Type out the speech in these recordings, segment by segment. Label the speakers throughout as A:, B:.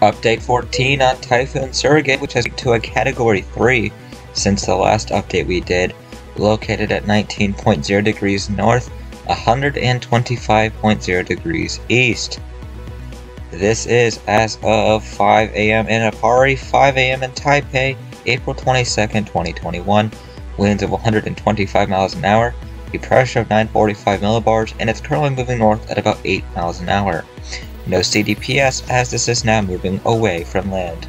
A: Update 14 on Typhoon Surigae, which has to a Category 3 since the last update we did, located at 19.0 degrees north, 125.0 degrees east. This is as of 5 a.m. in Apari, 5 a.m. in Taipei, April 22nd, 2021, winds of 125 miles an hour, a pressure of 945 millibars, and it's currently moving north at about 8 miles an hour. No CDPS, as this is now moving away from land.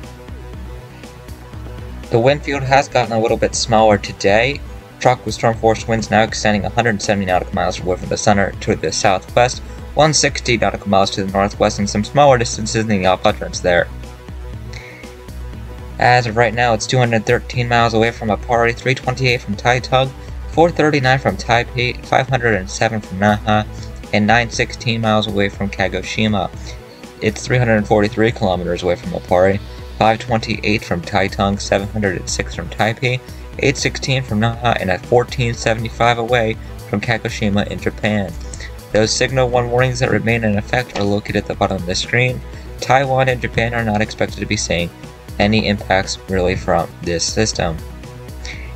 A: The wind field has gotten a little bit smaller today. Tropical storm force winds now extending 170 nautical miles away from the center to the southwest, 160 nautical miles to the northwest, and some smaller distances in the quadrants there. As of right now, it's 213 miles away from Apari, 328 from Taitung, 439 from Taipei, 507 from Naha, and 916 miles away from Kagoshima. It's 343 kilometers away from Apari, 528 from Taitung, 706 from Taipei, 816 from Naha, and at 1475 away from Kagoshima in Japan. Those Signal 1 warnings that remain in effect are located at the bottom of the screen. Taiwan and Japan are not expected to be seeing any impacts really from this system.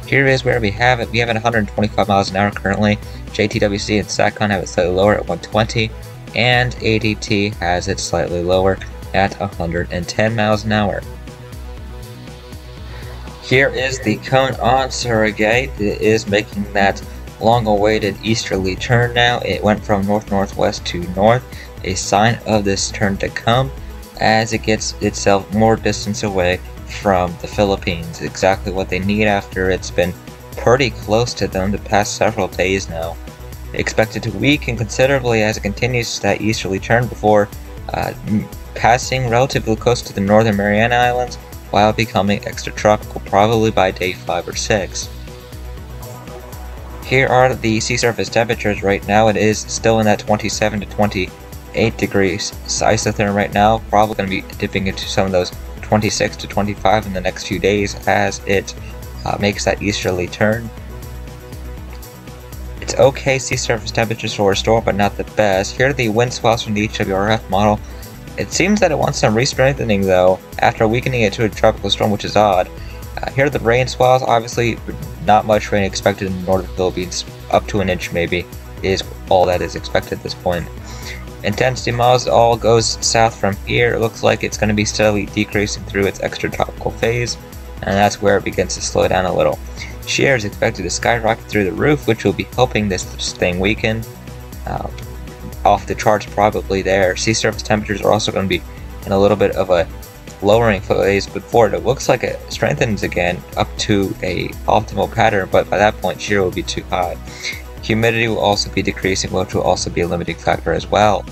A: Here is where we have it. We have it at 125 miles an hour currently. JTWC and SATCON have it slightly lower at 120, and ADT has it slightly lower at 110 miles an hour. Here is the cone on Surigae. It is making that long-awaited easterly turn now. It went from north-northwest to north, a sign of this turn to come as it gets itself more distance away from the Philippines. Exactly what they need after it's been pretty close to them the past several days now. Expected to weaken considerably as it continues that easterly turn before passing relatively close to the northern Mariana Islands while becoming extratropical probably by day 5 or 6. Here are the sea surface temperatures right now. It is still in that 27 to 28 degrees isotherm right now, probably going to be dipping into some of those 26 to 25 in the next few days as it makes that easterly turn. It's okay sea surface temperatures will restore, but not the best. Here are the wind swells from the HWRF model. It seems that it wants some re-strengthening though, after weakening it to a tropical storm, which is odd. Here are the rain swells. Obviously, not much rain expected in the northern Philippines. Up to an inch maybe is all that is expected at this point. Intensity miles all goes south from here. It looks like it's going to be steadily decreasing through its extratropical phase, and that's where it begins to slow down a little. Shear is expected to skyrocket through the roof, which will be helping this thing weaken. Off the charts probably there. Sea surface temperatures are also going to be in a little bit of a lowering phase before it looks like it strengthens again up to a optimal pattern, but by that point shear will be too high. Humidity will also be decreasing, which will also be a limiting factor as well.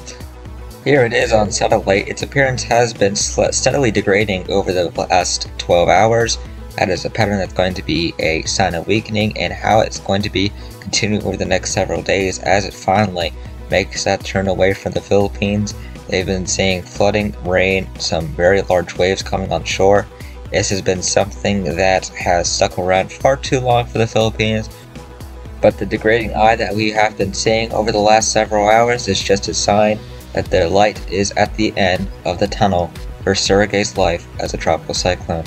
A: Here it is on satellite. Its appearance has been steadily degrading over the last 12 hours. That is a pattern that's going to be a sign of weakening, and how it's going to be continuing over the next several days as it finally makes that turn away from the Philippines. They've been seeing flooding, rain, some very large waves coming on shore. This has been something that has stuck around far too long for the Philippines, but the degrading eye that we have been seeing over the last several hours is just a sign that the light is at the end of the tunnel for Surigae's life as a tropical cyclone.